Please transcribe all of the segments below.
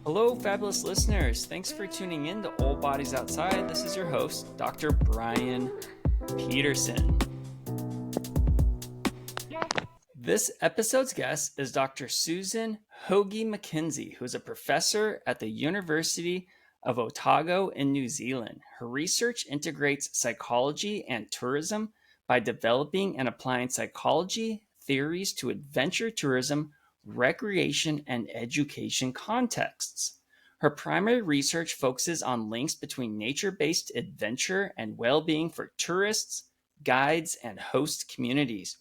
Hello, fabulous listeners. Thanks for tuning in to Old Bodies Outside. This is your host, Dr. Brian Peterson. This episode's guest is Dr. Susan Houge Mackenzie, who is a professor at the University of Otago in New Zealand. Her research integrates psychology and tourism by developing and applying psychology theories to adventure tourism, recreation, and education contexts. Her primary research focuses on links between nature-based adventure and well-being for tourists, guides, and host communities.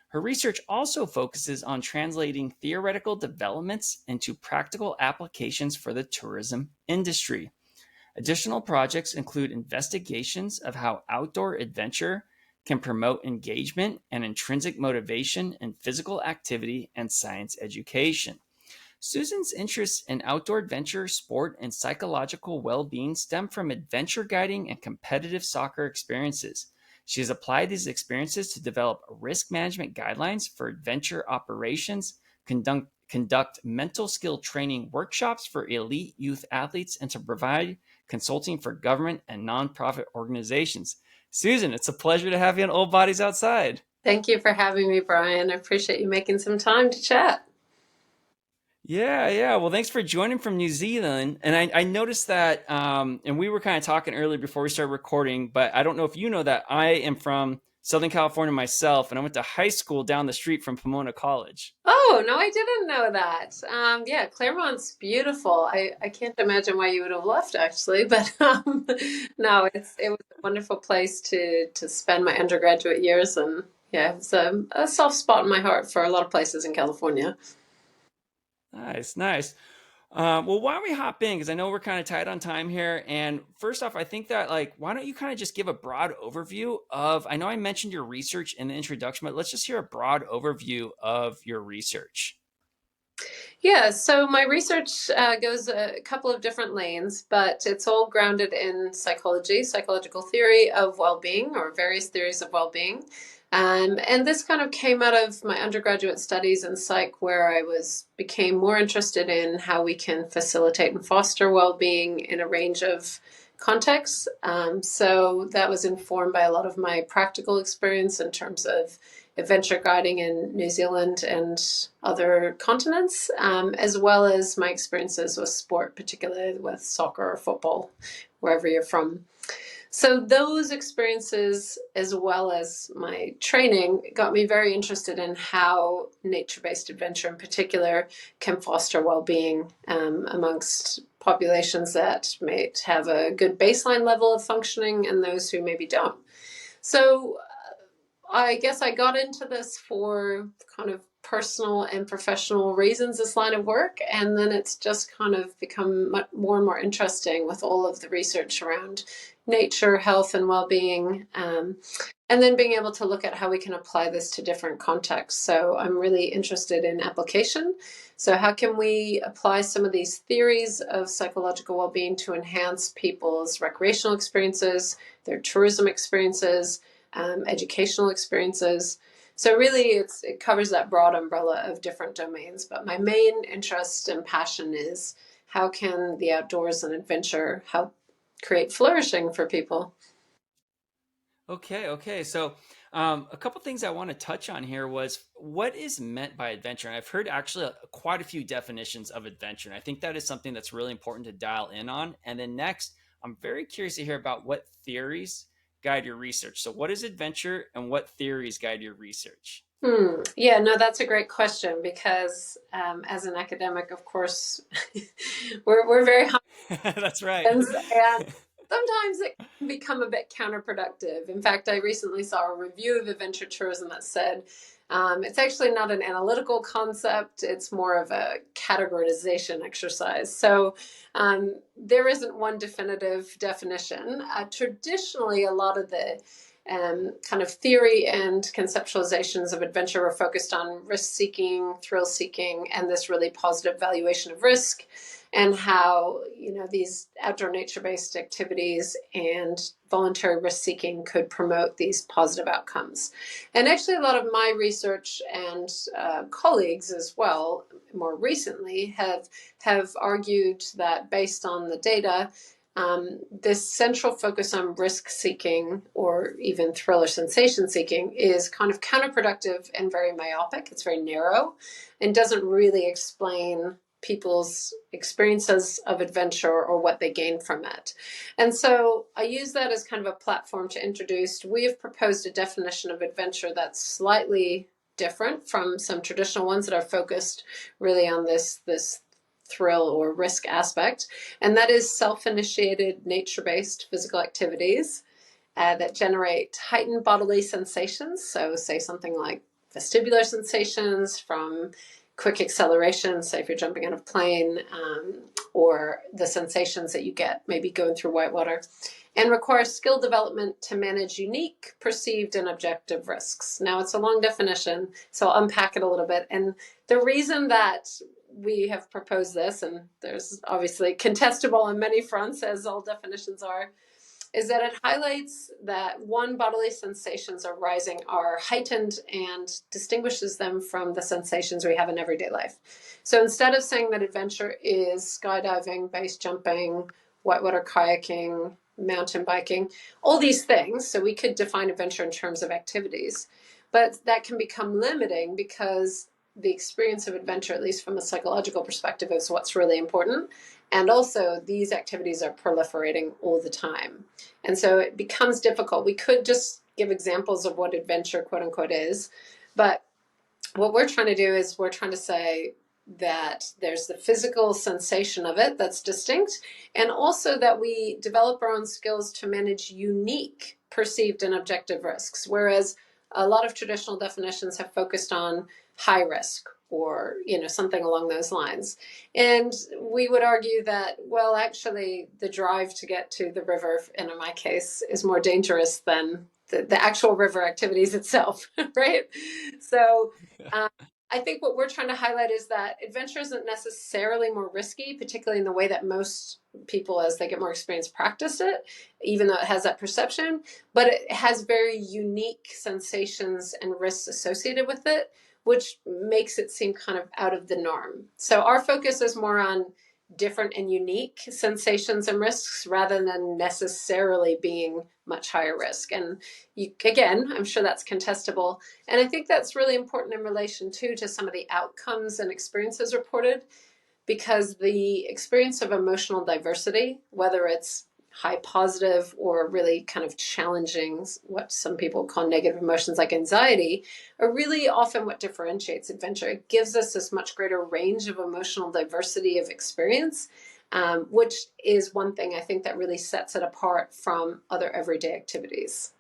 Her research also focuses on translating theoretical developments into practical applications for the tourism industry. Additional projects include investigations of how outdoor adventure can promote engagement and intrinsic motivation in physical activity and science education. Susan's interests in outdoor adventure, sport, and psychological well-being stem from adventure guiding and competitive soccer experiences. She has applied these experiences to develop risk management guidelines for adventure operations, conduct mental skill training workshops for elite youth athletes, and to provide consulting for government and nonprofit organizations. Susan, it's a pleasure to have you on Old Bodies Outside. Thank you for having me, Brian. I appreciate you making some time to chat. Yeah. Well, thanks for joining from New Zealand. And I noticed that, and we were kind of talking earlier before we started recording, but I don't know if you know that I am from Southern California myself, and I went to high school down the street from Pomona College. Oh, no, I didn't know that. Yeah, Claremont's beautiful. I can't imagine why you would have left, actually, but no, it was a wonderful place to spend my undergraduate years, and yeah, it's a soft spot in my heart for a lot of places in California. Nice. Well, why don't we hop in? Because I know we're kind of tight on time here. And first off, I think that why don't you kind of just give a broad overview of, I know I mentioned your research in the introduction, but let's just hear a broad overview of your research. Yeah, so my research goes a couple of different lanes, but it's all grounded in psychology, psychological theory of well-being, or various theories of well-being. And this kind of came out of my undergraduate studies in psych, where became more interested in how we can facilitate and foster well-being in a range of contexts. So that was informed by a lot of my practical experience in terms of adventure guiding in New Zealand and other continents, as well as my experiences with sport, particularly with soccer or football, wherever you're from. So those experiences, as well as my training, got me very interested in how nature-based adventure in particular can foster well-being amongst populations that may have a good baseline level of functioning and those who maybe don't. So I guess I got into this for kind of personal and professional reasons, this line of work, and then it's just kind of become more and more interesting with all of the research around nature, health, and well-being, and then being able to look at how we can apply this to different contexts. So I'm really interested in application. So how can we apply some of these theories of psychological well-being to enhance people's recreational experiences, their tourism experiences, educational experiences. So really it covers that broad umbrella of different domains. But my main interest and passion is how can the outdoors and adventure help create flourishing for people? Okay. So a couple things I want to touch on here was what is meant by adventure. And I've heard actually quite a few definitions of adventure. And I think that is something that's really important to dial in on. And then next, I'm very curious to hear about what theories guide your research. So what is adventure and what theories guide your research? Yeah, no, that's a great question because as an academic, of course, we're very high. That's right. And sometimes it can become a bit counterproductive. In fact, I recently saw a review of adventure tourism that said it's actually not an analytical concept, it's more of a categorization exercise. So there isn't one definitive definition. Traditionally, a lot of the kind of theory and conceptualizations of adventure were focused on risk seeking, thrill seeking, and this really positive valuation of risk. and how, these outdoor nature-based activities and voluntary risk seeking could promote these positive outcomes. And actually, a lot of my research and colleagues as well, more recently, have argued that based on the data, this central focus on risk seeking or even thrill or sensation seeking is kind of counterproductive and very myopic. It's very narrow and doesn't really explain people's experiences of adventure or what they gain from it. And so I use that as kind of a platform to introduce. We have proposed a definition of adventure that's slightly different from some traditional ones that are focused really on this thrill or risk aspect, and that is self-initiated nature-based physical activities that generate heightened bodily sensations. So say something like vestibular sensations from quick acceleration, say if you're jumping out of a plane, or the sensations that you get maybe going through whitewater, and require skill development to manage unique, perceived, and objective risks. Now, it's a long definition, so I'll unpack it a little bit. And the reason that we have proposed this, and there's obviously contestable on many fronts, as all definitions are, is that it highlights that one, bodily sensations arising are heightened and distinguishes them from the sensations we have in everyday life. So instead of saying that adventure is skydiving, base jumping, whitewater kayaking, mountain biking, all these things, so we could define adventure in terms of activities, but that can become limiting because the experience of adventure, at least from a psychological perspective, is what's really important. And also, these activities are proliferating all the time. And so it becomes difficult. We could just give examples of what adventure, quote unquote, is. But what we're trying to do is we're trying to say that there's the physical sensation of it that's distinct, and also that we develop our own skills to manage unique perceived and objective risks. Whereas a lot of traditional definitions have focused on high risk or something along those lines. And we would argue that, well, actually the drive to get to the river, and in my case, is more dangerous than the actual river activities itself, right? So I think what we're trying to highlight is that adventure isn't necessarily more risky, particularly in the way that most people, as they get more experience, practice it, even though it has that perception, but it has very unique sensations and risks associated with it, which makes it seem kind of out of the norm. So our focus is more on different and unique sensations and risks rather than necessarily being much higher risk. And again, I'm sure that's contestable. And I think that's really important in relation to some of the outcomes and experiences reported, because the experience of emotional diversity, whether it's high positive or really kind of challenging, what some people call negative emotions like anxiety, are really often what differentiates adventure. It gives us this much greater range of emotional diversity of experience, which is one thing I think that really sets it apart from other everyday activities.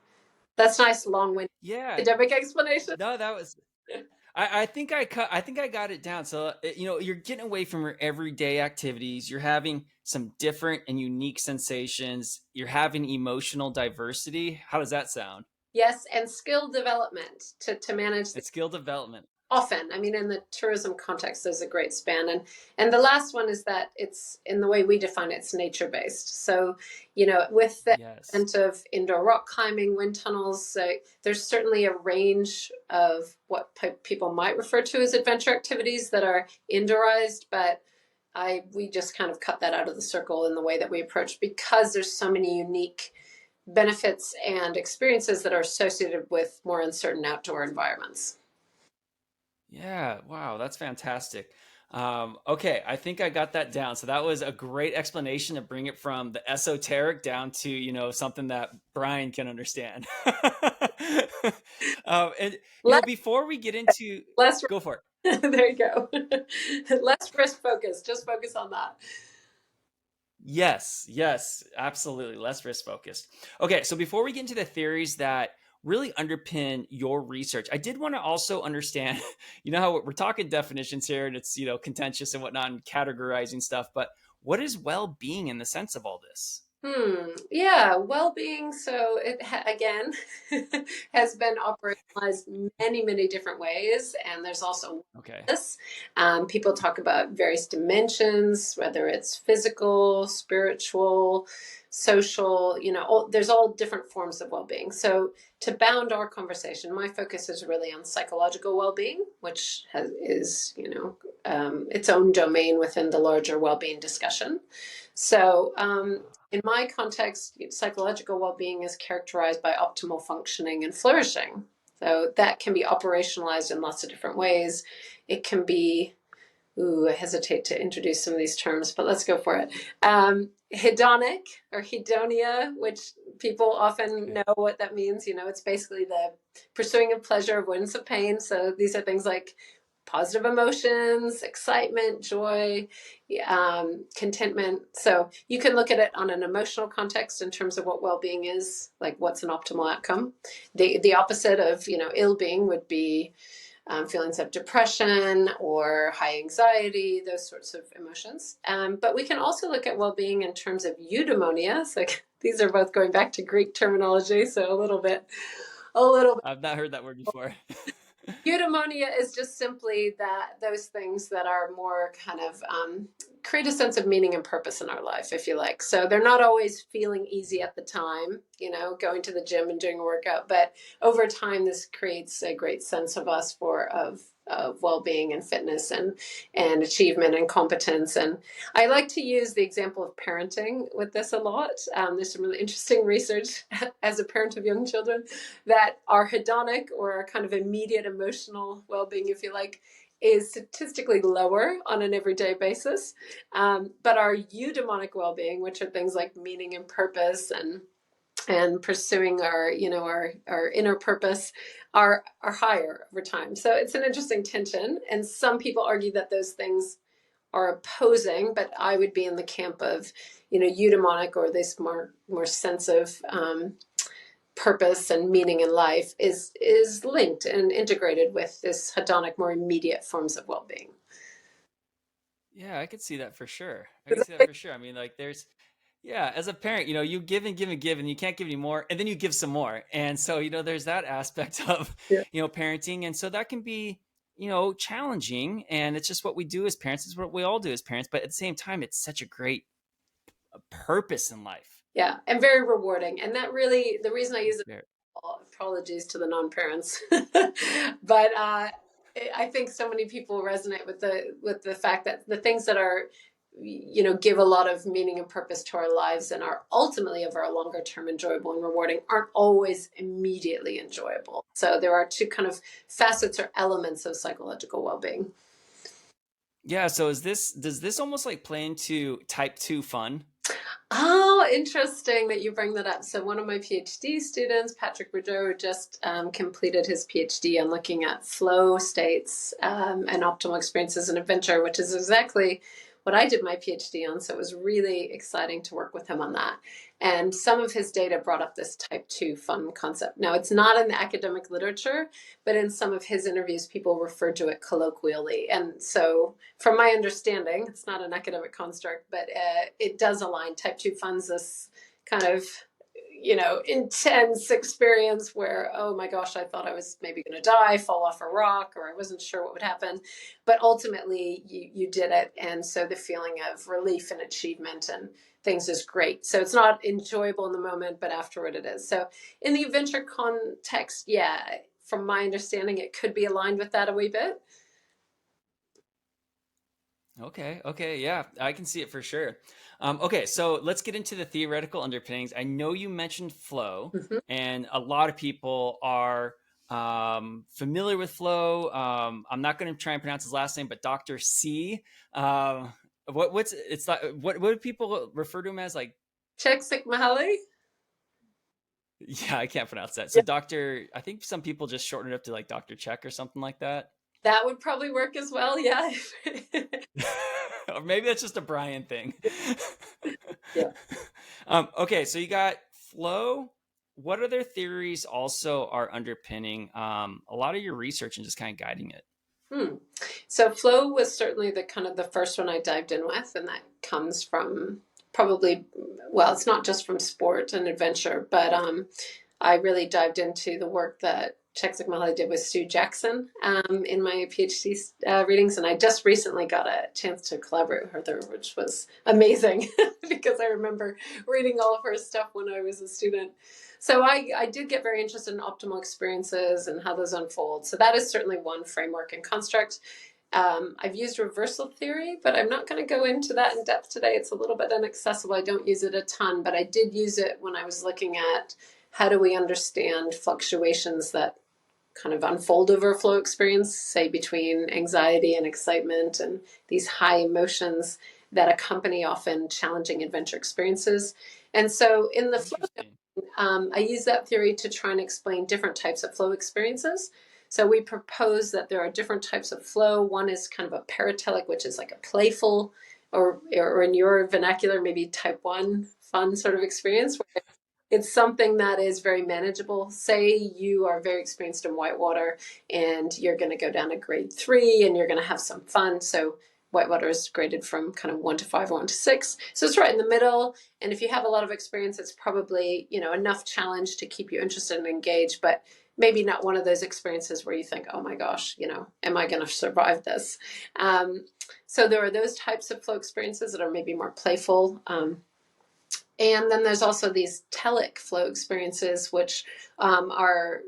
That's nice, long-winded Yeah. academic explanation. No, that was. I think I got it down. So you're getting away from your everyday activities. You're having some different and unique sensations. You're having emotional diversity. How does that sound? Yes, and skill development to manage the It's skill development. often. I mean, in the tourism context, there's a great span. And the last one is that it's, in the way we define it, it's nature based. So, with the Yes. advent of indoor rock climbing, wind tunnels, so there's certainly a range of what people might refer to as adventure activities that are indoorized, but we just kind of cut that out of the circle in the way that we approach, because there's so many unique benefits and experiences that are associated with more uncertain outdoor environments. Yeah. Wow. That's fantastic. Okay. I think I got that down. So that was a great explanation to bring it from the esoteric down to, something that Brian can understand. And, Less, before we get into, less, go for it. there you go. Less risk focus, just focus on that. Yes, yes, absolutely. Less risk focused. Okay, so before we get into the theories that really underpin your research, I did want to also understand, how we're talking definitions here and it's, contentious and whatnot and categorizing stuff, but what is well being in the sense of all this? Yeah, well-being. So again has been operationalized many, many different ways, and there's also Okay. this. People talk about various dimensions, whether it's physical, spiritual, social. There's all different forms of well-being. So to bound our conversation, my focus is really on psychological well-being, which is its own domain within the larger well-being discussion. So, in my context, psychological well being is characterized by optimal functioning and flourishing. So, that can be operationalized in lots of different ways. It can be, I hesitate to introduce some of these terms, but let's go for it. Hedonic or hedonia, which people often Okay. know what that means. It's basically the pursuing of pleasure, avoidance of pain. So, these are things like positive emotions, excitement, joy, contentment. So you can look at it on an emotional context in terms of what well-being is, like what's an optimal outcome. The opposite of ill-being would be feelings of depression or high anxiety, those sorts of emotions. But we can also look at well-being in terms of eudaimonia. So these are both going back to Greek terminology, so a little bit. I've not heard that word before. Eudaimonia is just simply those things that are more kind of create a sense of meaning and purpose in our life, if you like. So they're not always feeling easy at the time, going to the gym and doing a workout, but over time, this creates a great sense of us of well-being and fitness and achievement and competence. And I like to use the example of parenting with this a lot. There's some really interesting research as a parent of young children that our hedonic or our kind of immediate emotional well-being, if you like, is statistically lower on an everyday basis. But our eudaimonic well-being, which are things like meaning and purpose and pursuing our inner purpose, are higher over time. So it's an interesting tension, and some people argue that those things are opposing, but I would be in the camp of eudaimonic, or this more sense of purpose and meaning in life is linked and integrated with this hedonic, more immediate forms of well-being. Yeah, I could see that for sure. I could see that for sure. I mean, like yeah, as a parent, you give and give and give, and you can't give any more, and then you give some more. And so, there's that aspect of, Yeah. parenting. And so that can be, challenging. And it's just what we do as parents. It's what we all do as parents. But at the same time, it's such a great purpose in life. Yeah, and very rewarding. And that really, the reason I use it, There. apologies to the non-parents, but I think so many people resonate with the fact that the things that are, give a lot of meaning and purpose to our lives and are ultimately of our longer term enjoyable and rewarding aren't always immediately enjoyable. So there are two kind of facets or elements of psychological well-being. Yeah. So does this almost like play into type 2 fun? Oh, interesting that you bring that up. So, one of my PhD students, Patrick Bourgeau, just completed his PhD on looking at flow states and optimal experiences in adventure, which is exactly what I did my PhD on. So, it was really exciting to work with him on that. And some of his data brought up this type 2 fun concept. Now, it's not in the academic literature, but in some of his interviews, people refer to it colloquially. And so, from my understanding, it's not an academic construct, but it does align. Type 2 funds this kind of, intense experience where, oh my gosh, I thought I was maybe going to die, fall off a rock, or I wasn't sure what would happen. But ultimately, you did it. And so the feeling of relief and achievement and things is great. So it's not enjoyable in the moment, but afterward it is. So in the adventure context, yeah, from my understanding, it could be aligned with that a wee bit. Okay. Okay. Yeah, I can see it for sure. Okay. So let's get into the theoretical underpinnings. I know you mentioned flow, Mhm. and a lot of people are familiar with flow. I'm not going to try and pronounce his last name, but Dr. C. What's it's like? What do people refer to him as? Like, Csikszentmihalyi. yeah, I can't pronounce that. So Yeah, Doctor, I think some people just shorten it up to like Dr. Check or something like that. that would probably work as well. Yeah. Or maybe that's just a Brian thing. Yeah. Okay, so you got flow. What other theories also are underpinning a lot of your research and just kind of guiding it? So flow was certainly the kind of the first one I dived in with, and that comes from probably, well, it's not just from sport and adventure, but I really dived into the work that Csikszentmihalyi did with Sue Jackson in my PhD readings, and I just recently got a chance to collaborate with her, which was amazing because I remember reading all of her stuff when I was a student. So I did get very interested in optimal experiences and how those unfold. So that is certainly one framework and construct. I've used reversal theory, but I'm not going to go into that in depth today. It's a little bit inaccessible. I don't use it a ton, but I did use it when I was looking at how do we understand fluctuations that kind of unfold over a flow experience, say between anxiety and excitement and these high emotions that accompany often challenging adventure experiences. And so in the flow, Interesting. I use that theory to try and explain different types of flow experiences. So we propose that there are different types of flow. One is kind of a paratelic, which is like a playful, or in your vernacular, maybe type one fun sort of experience. It's something that is very manageable. Say you are very experienced in whitewater and you're going to go down to grade 3 and you're going to have some fun. So whitewater is graded from kind of 1 to 5 or 1 to 6. So it's right in the middle. And if you have a lot of experience, it's probably, enough challenge to keep you interested and engaged, but maybe not one of those experiences where you think, oh my gosh, am I going to survive this? So there are those types of flow experiences that are maybe more playful. And then there's also these telic flow experiences, which are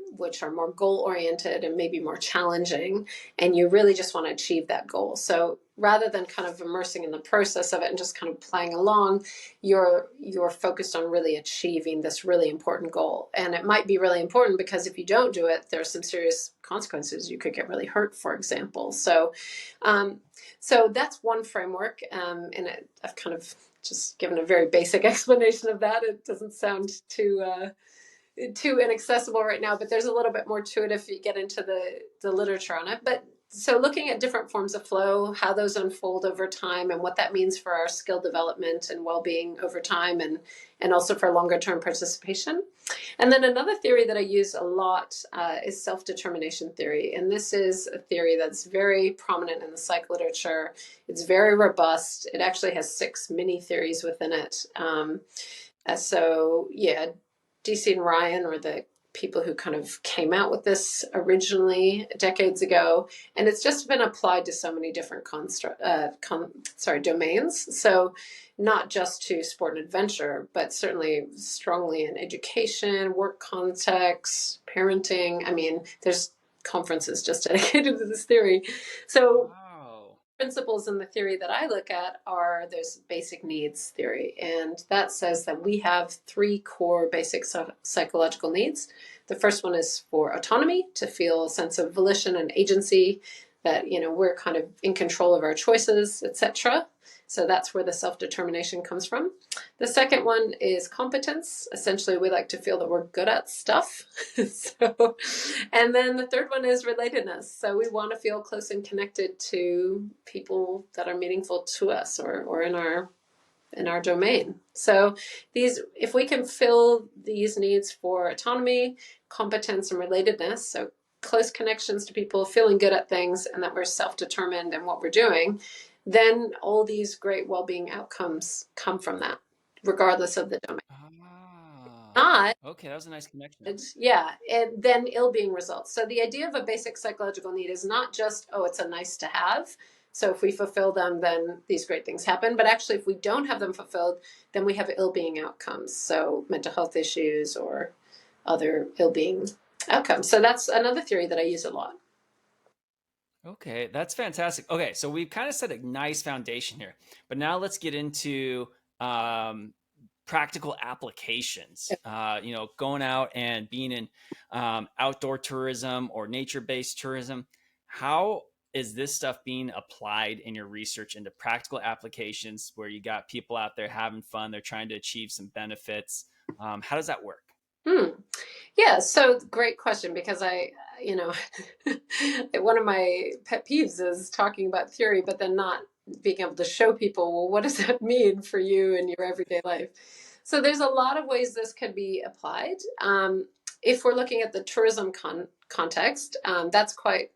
more goal oriented and maybe more challenging, and you really just want to achieve that goal. So rather than kind of immersing in the process of it and just kind of playing along, you're focused on really achieving this really important goal. And it might be really important because if you don't do it, there are some serious consequences. You could get really hurt, for example. So that's one framework, and I've kind of just given a very basic explanation of that. It doesn't sound too inaccessible right now, but there's a little bit more to it if you get into the literature on it. But so looking at different forms of flow, how those unfold over time, and what that means for our skill development and well-being over time, and also for longer term participation. And then another theory that I use a lot is self-determination theory. And this is a theory that's very prominent in the psych literature. It's very robust. It actually has 6 mini theories within it. So yeah, DC and Ryan were the people who kind of came out with this originally decades ago, and it's just been applied to so many different domains. So not just to sport and adventure, but certainly strongly in education, work context, parenting. I mean, there's conferences just dedicated to this theory. So Wow. principles in the theory that I look at are there's basic needs theory, and that says that we have 3 core basic psychological needs. The first one is for autonomy, to feel a sense of volition and agency, that we're kind of in control of our choices, etc. So that's where the self-determination comes from. The second one is competence. Essentially, we like to feel that we're good at stuff. And then the third one is relatedness. So we want to feel close and connected to people that are meaningful to us or in our domain. So if we can fill these needs for autonomy, competence, and relatedness, so close connections to people, feeling good at things, and that we're self-determined in what we're doing, then all these great well-being outcomes come from that, regardless of the domain. Ah. Not, Okay, that was a nice connection. yeah, and then ill-being results. So the idea of a basic psychological need is not just, oh, it's a nice to have. So if we fulfill them, then these great things happen. But actually, if we don't have them fulfilled, then we have ill-being outcomes. So mental health issues or other ill-being outcomes. So that's another theory that I use a lot. Okay, that's fantastic. Okay, so we've kind of set a nice foundation here, but now let's get into practical applications. Going out and being in outdoor tourism or nature-based tourism. How is this stuff being applied in your research into practical applications where you got people out there having fun, they're trying to achieve some benefits? How does that work? Hmm. Yeah, so great question, because you know, one of my pet peeves is talking about theory, but then not being able to show people, well, what does that mean for you in your everyday life? So there's a lot of ways this could be applied. If we're looking at the tourism context, that's quite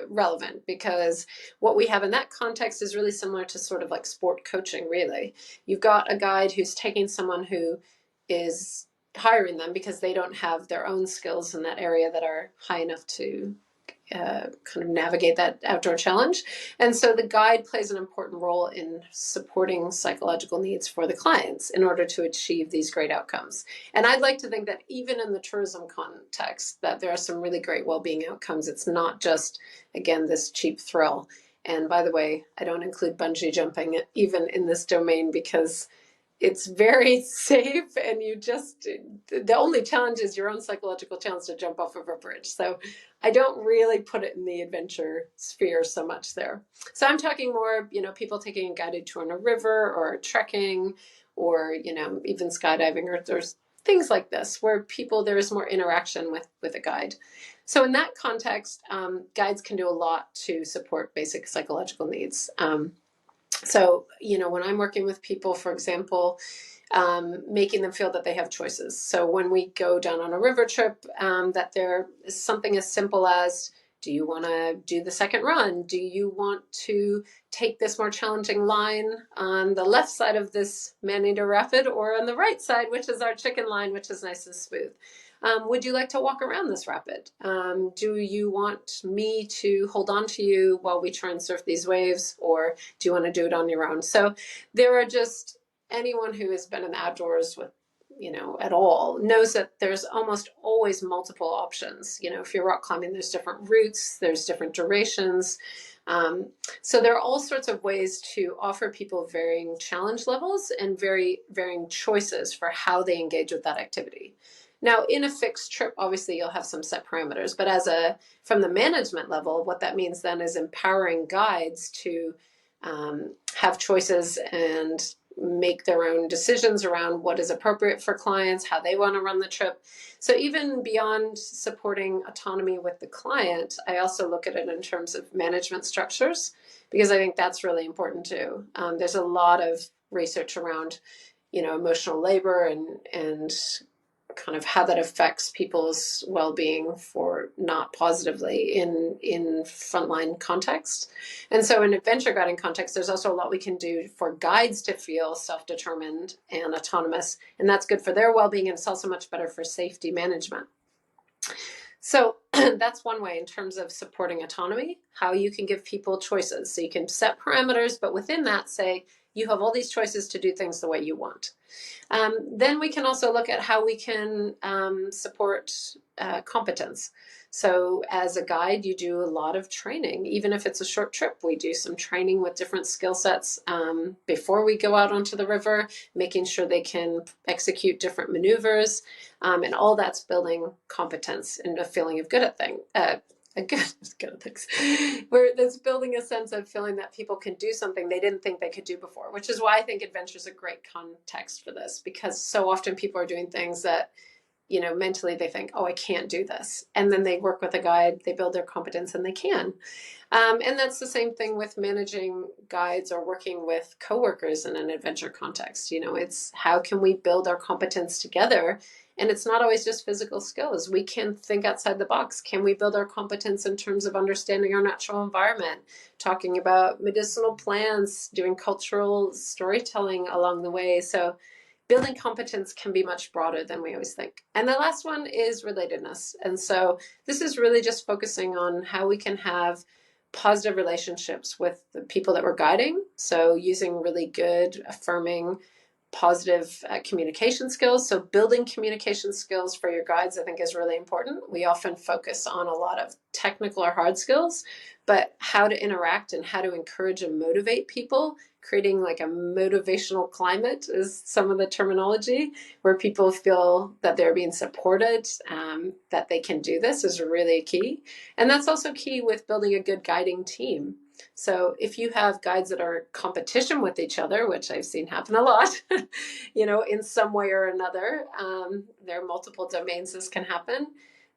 relevant, because what we have in that context is really similar to sort of like sport coaching, really. You've got a guide who's taking someone who is hiring them because they don't have their own skills in that area that are high enough to kind of navigate that outdoor challenge. And so the guide plays an important role in supporting psychological needs for the clients in order to achieve these great outcomes. And I'd like to think that even in the tourism context, that there are some really great well-being outcomes. It's not just, again, this cheap thrill. And by the way, I don't include bungee jumping even in this domain, because it's very safe, and the only challenge is your own psychological challenge to jump off of a bridge. So I don't really put it in the adventure sphere so much there. So I'm talking more, people taking a guided tour on a river, or trekking, or, even skydiving, or there's things like this where there is more interaction with a guide. So in that context, guides can do a lot to support basic psychological needs. So, when I'm working with people, for example, making them feel that they have choices. So when we go down on a river trip, that there is something as simple as, do you want to do the second run? Do you want to take this more challenging line on the left side of this man-eater rapid, or on the right side, which is our chicken line, which is nice and smooth? Would you like to walk around this rapid? Do you want me to hold on to you while we try and surf these waves, or do you want to do it on your own? So there are just, anyone who has been in the outdoors with, at all, knows that there's almost always multiple options. If you're rock climbing, there's different routes, there's different durations. So there are all sorts of ways to offer people varying challenge levels and very varying choices for how they engage with that activity. Now, in a fixed trip, obviously you'll have some set parameters, but from the management level, what that means then is empowering guides to have choices and make their own decisions around what is appropriate for clients, how they want to run the trip. So even beyond supporting autonomy with the client, I also look at it in terms of management structures, because I think that's really important too. There's a lot of research around, emotional labor and kind of how that affects people's well-being for not positively in frontline context. And so in adventure guiding context, there's also a lot we can do for guides to feel self-determined and autonomous, and that's good for their well-being, and it's also much better for safety management. So that's one way in terms of supporting autonomy, how you can give people choices. So you can set parameters, but within that say, you have all these choices to do things the way you want. Then we can also look at how we can support competence. So as a guide, you do a lot of training. Even if it's a short trip, we do some training with different skill sets before we go out onto the river, making sure they can execute different maneuvers. And all that's building competence and a feeling of good at things. Where that's building a sense of feeling that people can do something they didn't think they could do before, which is why I think adventure is a great context for this, because so often people are doing things that, mentally they think, oh, I can't do this. And then they work with a guide, they build their competence, and they can. And that's the same thing with managing guides or working with coworkers in an adventure context. It's how can we build our competence together? And it's not always just physical skills. We can think outside the box. Can we build our competence in terms of understanding our natural environment, talking about medicinal plants, doing cultural storytelling along the way? So building competence can be much broader than we always think. And the last one is relatedness. And so this is really just focusing on how we can have positive relationships with the people that we're guiding. So using really good, affirming, positive communication skills. So building communication skills for your guides, I think, is really important. We often focus on a lot of technical or hard skills, but how to interact and how to encourage and motivate people, creating like a motivational climate is some of the terminology, where people feel that they're being supported, that they can do this, is really key. And that's also key with building a good guiding team. So if you have guides that are in competition with each other, which I've seen happen a lot, in some way or another, there are multiple domains this can happen.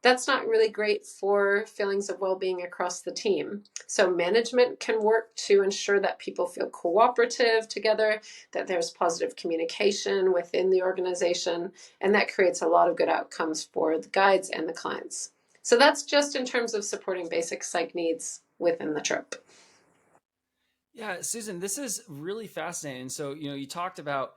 That's not really great for feelings of well-being across the team. So management can work to ensure that people feel cooperative together, that there's positive communication within the organization, and that creates a lot of good outcomes for the guides and the clients. So that's just in terms of supporting basic psych needs within the trip. Yeah, Susan, this is really fascinating. So, you talked about,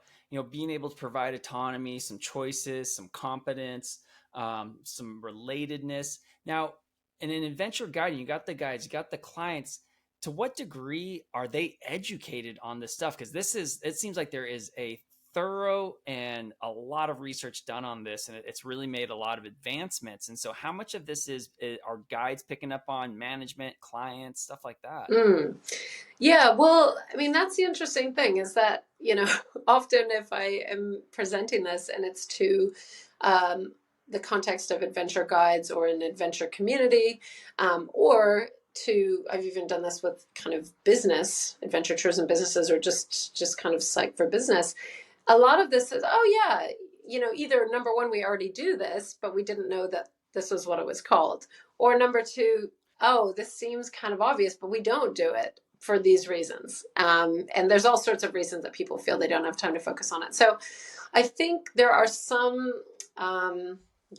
being able to provide autonomy, some choices, some competence, some relatedness. Now, in an adventure guiding, you got the guides, you got the clients. To what degree are they educated on this stuff? Because it seems like there is a thorough and a lot of research done on this, and it's really made a lot of advancements. And so, how much of this are guides picking up on management, clients, stuff like that? Mm. Yeah, well, I mean, that's the interesting thing is that, often if I am presenting this and it's to um, the context of adventure guides or an adventure community, or I've even done this with kind of business, adventure tourism businesses, or just kind of psych for business. A lot of this is, oh yeah, either number one, we already do this, but we didn't know that this was what it was called. Or number two, oh, this seems kind of obvious, but we don't do it for these reasons. And there's all sorts of reasons that people feel they don't have time to focus on it. So I think there are some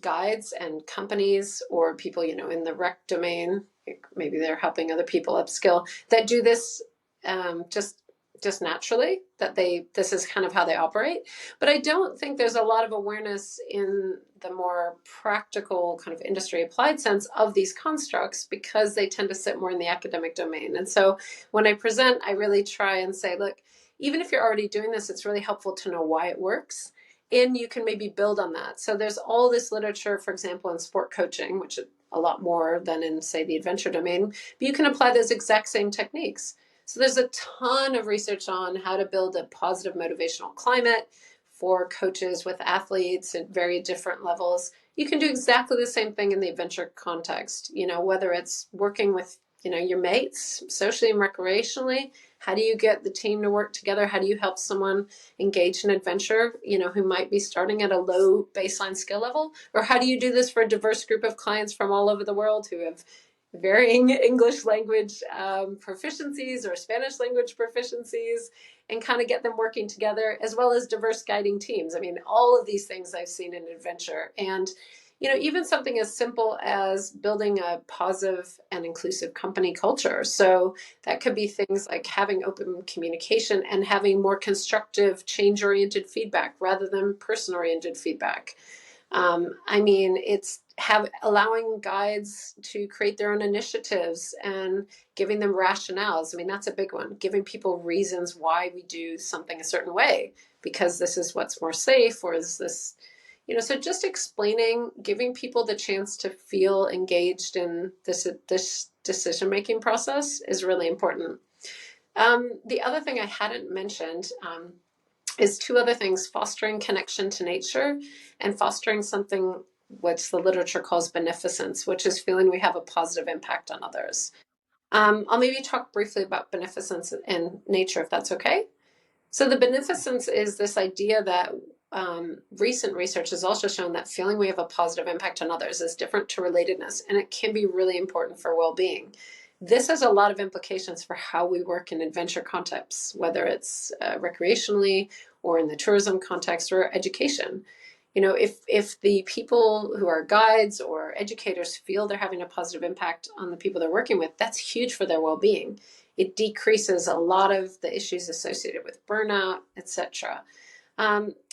guides and companies or people, in the rec domain, maybe they're helping other people upskill, that do this just naturally, that this is kind of how they operate. But I don't think there's a lot of awareness in the more practical kind of industry applied sense of these constructs, because they tend to sit more in the academic domain. And so when I present, I really try and say, look, even if you're already doing this, it's really helpful to know why it works, and you can maybe build on that. So there's all this literature, for example, in sport coaching, which is a lot more than in, say, the adventure domain, but you can apply those exact same techniques. So there's a ton of research on how to build a positive motivational climate for coaches with athletes at very different levels. You can do exactly the same thing in the adventure context, whether it's working with, your mates socially and recreationally. How do you get the team to work together? How do you help someone engage in adventure, who might be starting at a low baseline skill level? Or how do you do this for a diverse group of clients from all over the world who have varying English language proficiencies or Spanish language proficiencies, and kind of get them working together, as well as diverse guiding teams? I mean, all of these things I've seen in adventure. And, even something as simple as building a positive and inclusive company culture. So that could be things like having open communication and having more constructive, change-oriented feedback rather than person-oriented feedback. I mean, it's allowing guides to create their own initiatives and giving them rationales. I mean, that's a big one. Giving people reasons why we do something a certain way, because this is what's more safe, or is this, so just explaining, giving people the chance to feel engaged in this decision-making process is really important. The other thing I hadn't mentioned is two other things: fostering connection to nature and fostering something which the literature calls beneficence, which is feeling we have a positive impact on others. I'll maybe talk briefly about beneficence and nature, if that's okay. So the beneficence is this idea that recent research has also shown that feeling we have a positive impact on others is different to relatedness, and it can be really important for well-being. This has a lot of implications for how we work in adventure contexts, whether it's recreationally or in the tourism context or education. If the people who are guides or educators feel they're having a positive impact on the people they're working with, that's huge for their well-being. It decreases a lot of the issues associated with burnout, etc.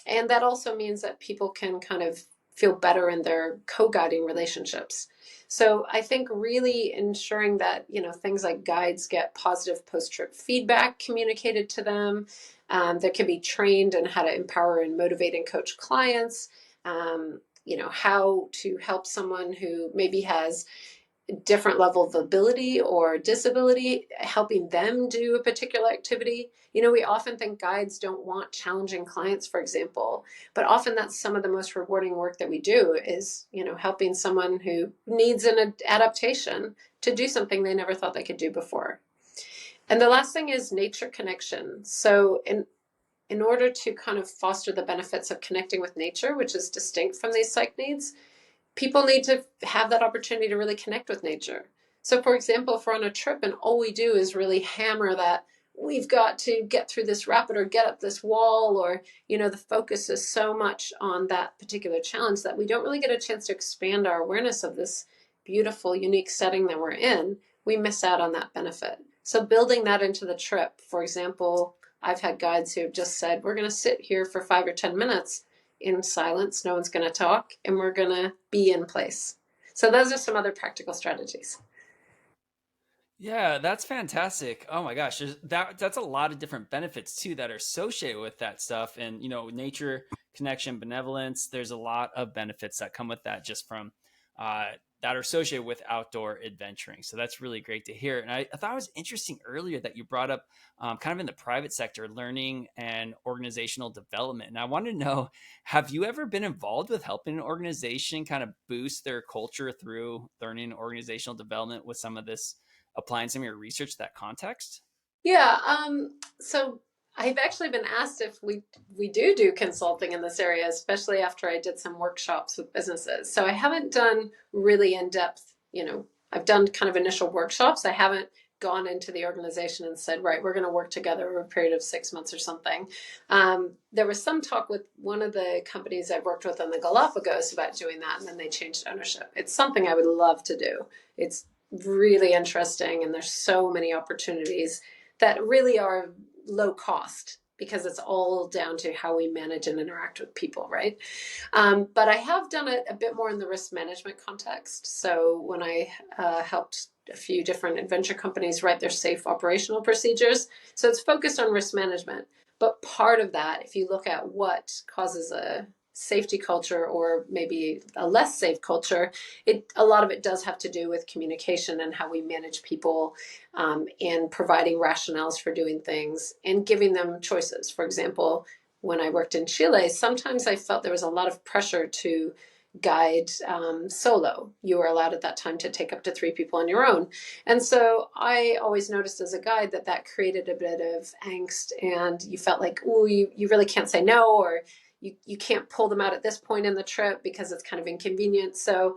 And that also means that people can kind of feel better in their co-guiding relationships. So I think really ensuring that, things like guides get positive post-trip feedback communicated to them, that can be trained in how to empower and motivate and coach clients, how to help someone who maybe has different level of ability or disability, helping them do a particular activity. We often think guides don't want challenging clients, for example, but often that's some of the most rewarding work that we do is, helping someone who needs an adaptation to do something they never thought they could do before. And the last thing is nature connection. So in order to kind of foster the benefits of connecting with nature, which is distinct from these psych needs, people need to have that opportunity to really connect with nature. So, for example, if we're on a trip and all we do is really hammer that we've got to get through this rapid or get up this wall, or, the focus is so much on that particular challenge that we don't really get a chance to expand our awareness of this beautiful, unique setting that we're in, we miss out on that benefit. So building that into the trip, for example, I've had guides who have just said, we're going to sit here for 5 or 10 minutes in silence. No one's going to talk, and we're going to be in place. So those are some other practical strategies. Yeah, that's fantastic. Oh my gosh, that's a lot of different benefits too that are associated with that stuff. And nature connection, benevolence. There's a lot of benefits that come with that just from uh, that are associated with outdoor adventuring. So that's really great to hear. And I thought it was interesting earlier that you brought up kind of in the private sector, learning and organizational development. And I wanted to know, have you ever been involved with helping an organization kind of boost their culture through learning and organizational development with some of this? Applying some of your research to that context? Yeah. So I've actually been asked if we do consulting in this area, especially after I did some workshops with businesses. So I haven't done really in depth. I've done kind of initial workshops. I haven't gone into the organization and said, right, we're going to work together over a period of 6 months or something. There was some talk with one of the companies I've worked with on the Galapagos about doing that, and then they changed ownership. It's something I would love to do. It's really interesting, and there's so many opportunities that really are low cost because it's all down to how we manage and interact with people, right? But I have done it a bit more in the risk management context. So when I helped a few different adventure companies write their safe operational procedures, so it's focused on risk management. But part of that, if you look at what causes a safety culture or maybe a less safe culture, a lot of it does have to do with communication and how we manage people, and providing rationales for doing things and giving them choices. For example, when I worked in Chile, sometimes I felt there was a lot of pressure to guide solo. You were allowed at that time to take up to 3 people on your own. And so I always noticed as a guide that created a bit of angst, and you felt like, oh, you really can't say no, or you can't pull them out at this point in the trip because it's kind of inconvenient. So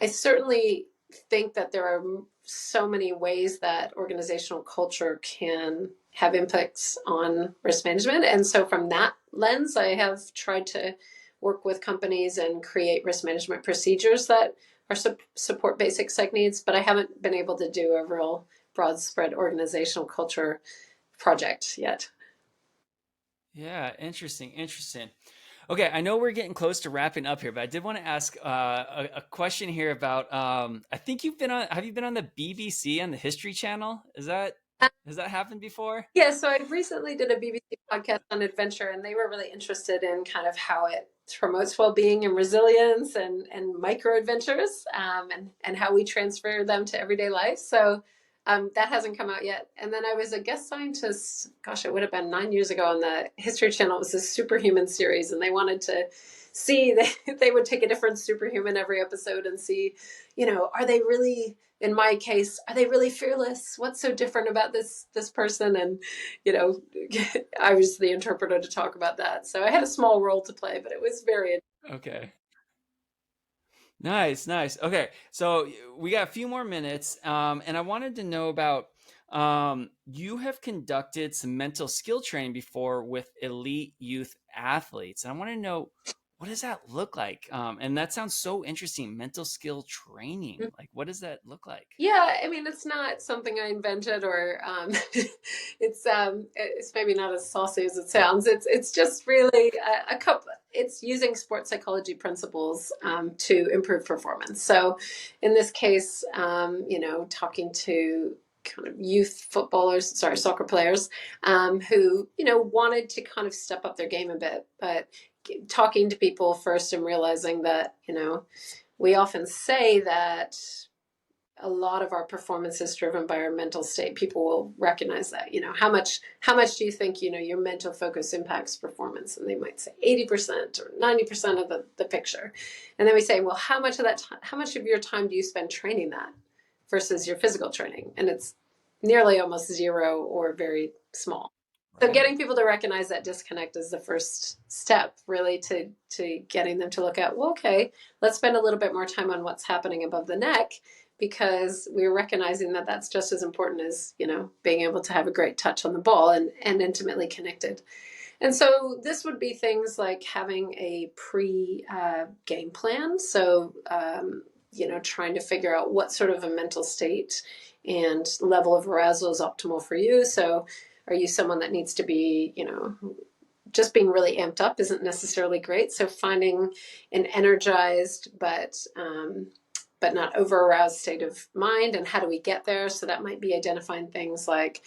I certainly think that there are so many ways that organizational culture can have impacts on risk management. And so from that lens, I have tried to work with companies and create risk management procedures that are support basic psych needs, but I haven't been able to do a real broad spread organizational culture project yet. Yeah, interesting, interesting. Okay, I know we're getting close to wrapping up here, but I did want to ask a question here about. I think you've been on. Have you been on the BBC on the History Channel? Has that happened before? Yeah, so I recently did a BBC podcast on adventure, and they were really interested in kind of how it promotes well-being and resilience and micro adventures, and how we transfer them to everyday life. So that hasn't come out yet. And then I was a guest scientist, gosh, it would have been 9 years ago on the History Channel. It was a superhuman series, and they wanted to see they would take a different superhuman every episode and see, are they really, in my case, are they really fearless? What's so different about this person? And you know, I was the interpreter to talk about that. So I had a small role to play, but it was very. Okay. Nice, nice. Okay, so we got a few more minutes, and I wanted to know about you have conducted some mental skill training before with elite youth athletes, and I want to know what does that look like? And that sounds so interesting. Mental skill training, like what does that look like? Yeah, I mean, it's not something I invented, or it's maybe not as saucy as it sounds. It's just really a couple. It's using sports psychology principles to improve performance. So, in this case, talking to kind of youth footballers, sorry, soccer players, who wanted to kind of step up their game a bit, but talking to people first and realizing that we often say that a lot of our performance is driven by our mental state. People will recognize that. How much do you think your mental focus impacts performance? And they might say 80% or 90% of the picture. And then we say, well, how much of your time do you spend training that versus your physical training? And it's nearly almost zero or very small. So Right. getting people to recognize that disconnect is the first step, really, to getting them to look at, well, okay, let's spend a little bit more time on what's happening above the neck, because we're recognizing that that's just as important as being able to have a great touch on the ball and intimately connected. And so this would be things like having a pre game plan. So trying to figure out what sort of a mental state and level of arousal is optimal for you. So are you someone that needs to be, just being really amped up isn't necessarily great. So finding an energized but not over aroused state of mind, and how do we get there? So that might be identifying things like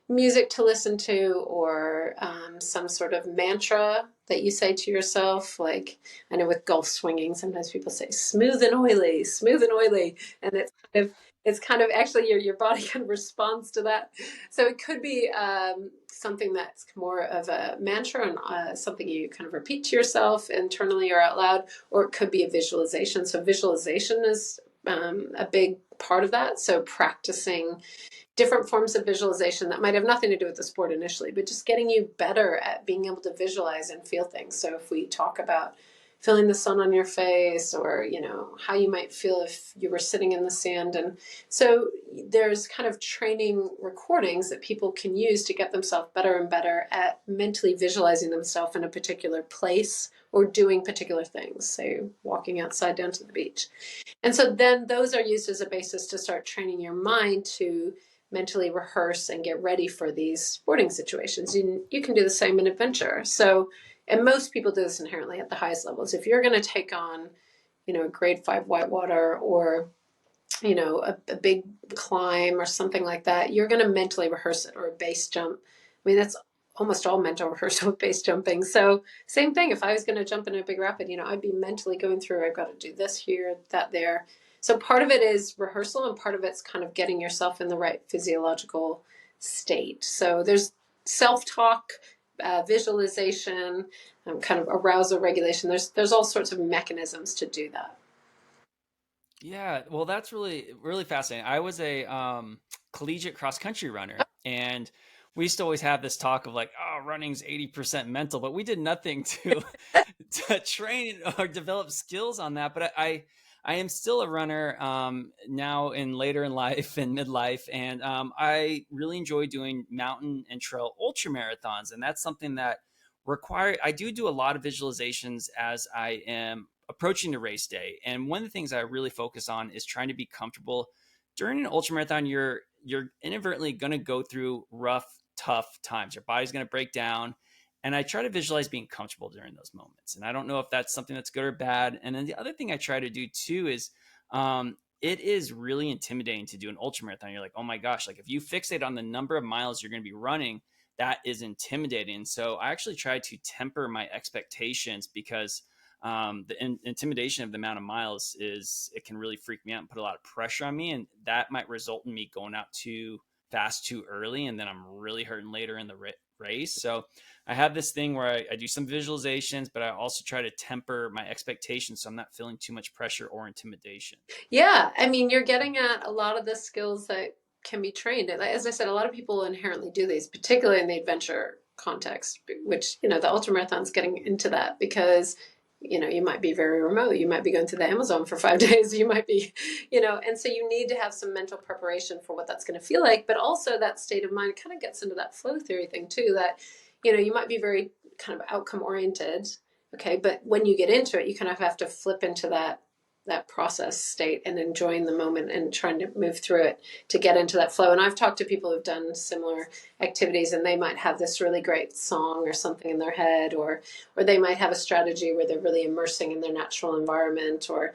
music to listen to, or some sort of mantra that you say to yourself. Like, I know with golf swinging, sometimes people say smooth and oily, and it's kind of actually your body kind of responds to that. So it could be something that's more of a mantra, and something you kind of repeat to yourself internally or out loud, or it could be a visualization. So visualization is a big part of that. So practicing different forms of visualization that might have nothing to do with the sport initially, but just getting you better at being able to visualize and feel things. So if we talk about feeling the sun on your face, or how you might feel if you were sitting in the sand. And so there's kind of training recordings that people can use to get themselves better and better at mentally visualizing themselves in a particular place or doing particular things, say walking outside down to the beach. And so then those are used as a basis to start training your mind to mentally rehearse and get ready for these sporting situations. You can do the same in adventure. So, and most people do this inherently at the highest levels. If you're going to take on, a grade 5 whitewater, or, a big climb or something like that, you're going to mentally rehearse it, or a base jump. I mean, that's almost all mental rehearsal with base jumping. So same thing, if I was going to jump in a big rapid, I'd be mentally going through, I've got to do this here, that there. So part of it is rehearsal, and part of it's kind of getting yourself in the right physiological state. So there's self-talk, visualization, kind of arousal regulation. There's all sorts of mechanisms to do that. Yeah, well, that's really really fascinating. I was a collegiate cross country runner, and we used to always have this talk of like, oh, running's 80% mental, but we did nothing to to train or develop skills on that. But I am still a runner now in later in life and midlife, and I really enjoy doing mountain and trail ultra marathons, and that's something that require. I do a lot of visualizations as I am approaching the race day, and one of the things I really focus on is trying to be comfortable during an ultra marathon. You're inadvertently going to go through rough, tough times. Your body's going to break down, and I try to visualize being comfortable during those moments. And I don't know if that's something that's good or bad. And then the other thing I try to do too is it is really intimidating to do an ultra marathon. You're like, oh my gosh, like if you fixate on the number of miles you're going to be running, that is intimidating. So I actually try to temper my expectations, because intimidation of the amount of miles it can really freak me out and put a lot of pressure on me. And that might result in me going out too fast too early, and then I'm really hurting later in the race. So I have this thing where I do some visualizations, but I also try to temper my expectations so I'm not feeling too much pressure or intimidation. Yeah, I mean, you're getting at a lot of the skills that can be trained. As I said, a lot of people inherently do these, particularly in the adventure context, which, the ultramarathon's getting into that, because, you might be very remote. You might be going to the Amazon for 5 days. You might be, and so you need to have some mental preparation for what that's going to feel like. But also that state of mind kind of gets into that flow theory thing too, that, you might be very kind of outcome oriented. Okay. But when you get into it, you kind of have to flip into that process state and enjoying the moment and trying to move through it to get into that flow. And I've talked to people who've done similar activities, and they might have this really great song or something in their head, or they might have a strategy where they're really immersing in their natural environment, or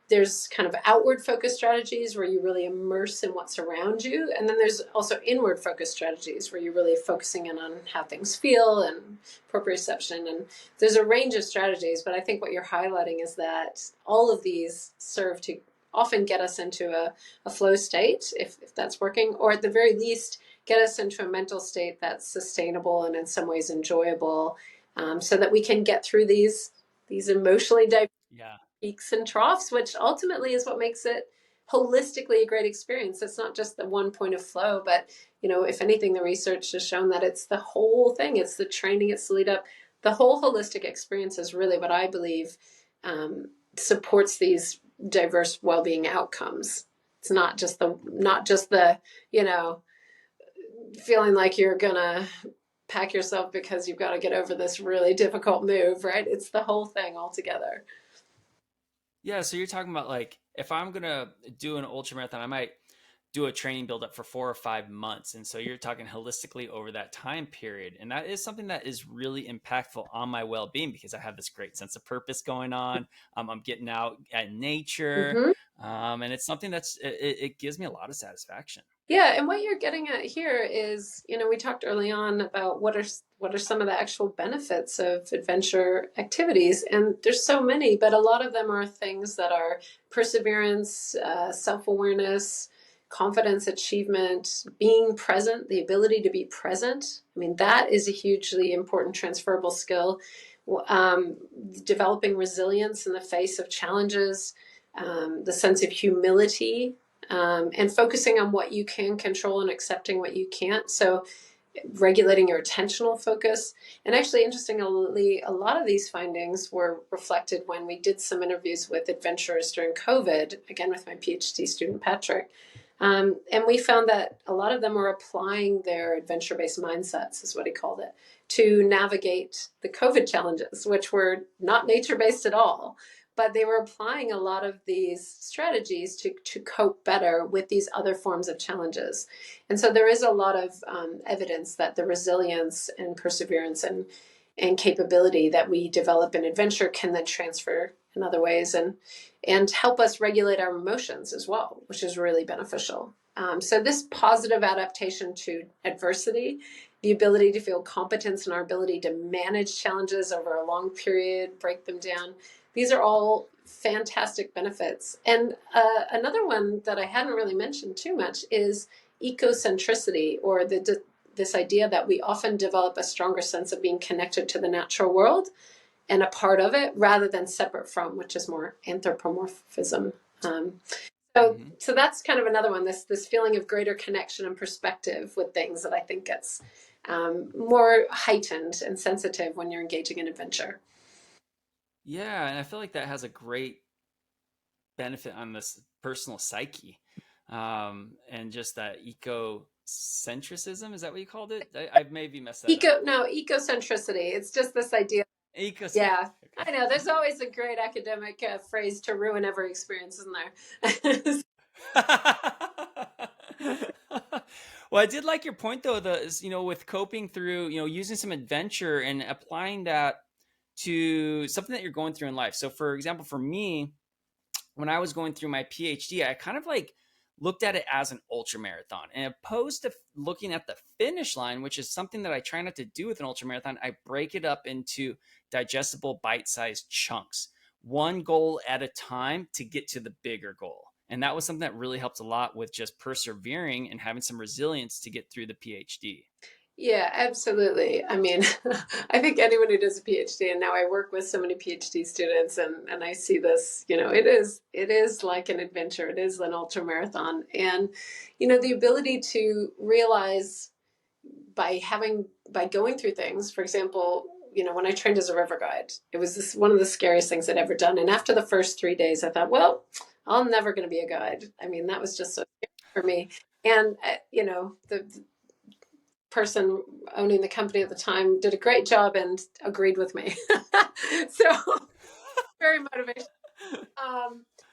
there's kind of outward focused strategies where you really immerse in what's around you. And then there's also inward focused strategies where you're really focusing in on how things feel and proprioception. And there's a range of strategies, but I think what you're highlighting is that all of these serve to often get us into a flow state, if that's working, or at the very least, get us into a mental state that's sustainable and in some ways enjoyable, so that we can get through these emotionally diverse Yeah. peaks and troughs, which ultimately is what makes it holistically a great experience. It's not just the one point of flow, but if anything, the research has shown that it's the whole thing. It's the training, it's the lead up. The whole holistic experience is really what I believe supports these diverse well-being outcomes. It's not just the feeling like you're gonna pack yourself because you've got to get over this really difficult move, right? It's the whole thing altogether. Yeah, so you're talking about like if I'm gonna do an ultra marathon, I might do a training build up for 4 or 5 months. And so you're talking holistically over that time period. And that is something that is really impactful on my well being because I have this great sense of purpose going on. I'm getting out at nature. Hmm. And it's something it gives me a lot of satisfaction. Yeah, and what you're getting at here is, we talked early on about what are some of the actual benefits of adventure activities, and there's so many, but a lot of them are things that are perseverance, self-awareness, confidence, achievement, being present, the ability to be present. I mean, that is a hugely important transferable skill. Um, Developing resilience in the face of challenges, the sense of humility, and focusing on what you can control and accepting what you can't. So, regulating your attentional focus. And actually, interestingly, a lot of these findings were reflected when we did some interviews with adventurers during COVID, again with my PhD student, Patrick. And we found that a lot of them were applying their adventure based mindsets, is what he called it, to navigate the COVID challenges, which were not nature based at all. But they were applying a lot of these strategies to cope better with these other forms of challenges. And so there is a lot of evidence that the resilience and perseverance and capability that we develop in adventure can then transfer in other ways and help us regulate our emotions as well, which is really beneficial. So this positive adaptation to adversity, the ability to feel competence in our ability to manage challenges over a long period, break them down, these are all fantastic benefits. And another one that I hadn't really mentioned too much is ecocentricity, or this idea that we often develop a stronger sense of being connected to the natural world and a part of it rather than separate from, which is more anthropomorphism. Um, so, Mm-hmm. so that's kind of another one. This feeling of greater connection and perspective with things that I think gets more heightened and sensitive when you're engaging in adventure. Yeah, and I feel like that has a great benefit on this personal psyche, and just that ecocentricism. Is that what you called it? I maybe messed that up. Ecocentricity. It's just this idea. Yeah, Ecocentric. I know. There's always a great academic phrase to ruin every experience, isn't there? Well, I did like your point though. With coping through, using some adventure and applying that to something that you're going through in life. So, for example, for me, when I was going through my PhD, I kind of like looked at it as an ultra marathon. And opposed to looking at the finish line, which is something that I try not to do with an ultra marathon, I break it up into digestible bite-sized chunks, one goal at a time to get to the bigger goal. And that was something that really helped a lot with just persevering and having some resilience to get through the PhD. Yeah, absolutely. I mean, I think anyone who does a PhD, and now I work with so many PhD students, and I see this, it is like an adventure. It is an ultra marathon, and the ability to realize by going through things. For example, when I trained as a river guide, it was one of the scariest things I'd ever done. And after the first 3 days, I thought, well, I'm never going to be a guide. I mean, that was just so scary for me. And the person owning the company at the time did a great job and agreed with me. So very motivational.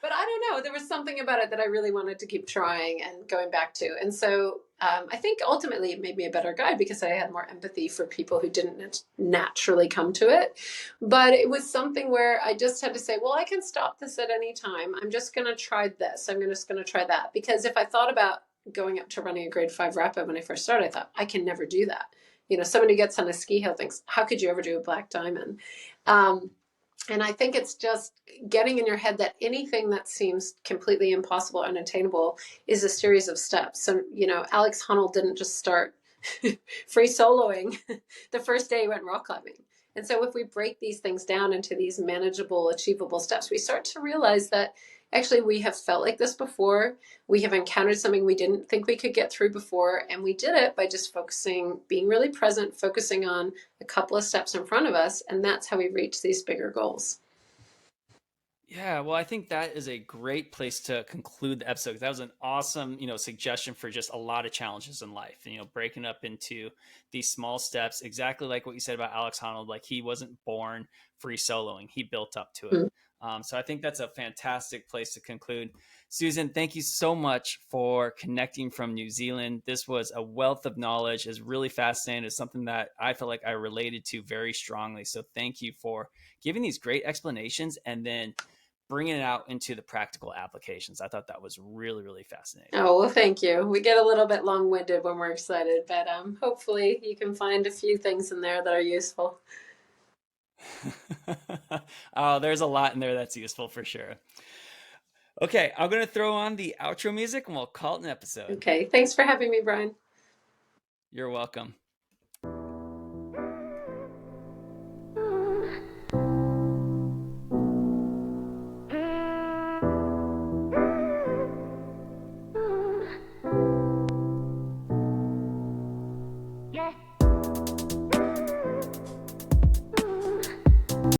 But I don't know. There was something about it that I really wanted to keep trying and going back to. And so I think ultimately it made me a better guide because I had more empathy for people who didn't naturally come to it. But it was something where I just had to say, well, I can stop this at any time. I'm just going to try this. I'm just going to try that. Because if I thought about going up to running a grade 5 rapid when I first started, I thought, I can never do that. Somebody who gets on a ski hill thinks, how could you ever do a black diamond? Um, and I think it's just getting in your head that anything that seems completely impossible, unattainable, is a series of steps. So, Alex Honnold didn't just start free soloing the first day he went rock climbing. And so, if we break these things down into these manageable, achievable steps, we start to realize that actually we have felt like this before. We have encountered something we didn't think we could get through before. And we did it by just focusing, being really present, focusing on a couple of steps in front of us. And that's how we reach these bigger goals. Yeah, well, I think that is a great place to conclude the episode. That was an awesome, suggestion for just a lot of challenges in life. Breaking up into these small steps, exactly like what you said about Alex Honnold. Like he wasn't born free soloing; he built up to it. Mm. So I think that's a fantastic place to conclude. Susan, thank you so much for connecting from New Zealand. This was a wealth of knowledge. It's really fascinating. It's something that I feel like I related to very strongly. So thank you for giving these great explanations and then bringing it out into the practical applications. I thought that was really, really fascinating. Oh, well, thank you. We get a little bit long-winded when we're excited, but hopefully you can find a few things in there that are useful. Oh, there's a lot in there that's useful for sure. Okay, I'm going to throw on the outro music and we'll call it an episode. Okay, thanks for having me, Brian. You're welcome.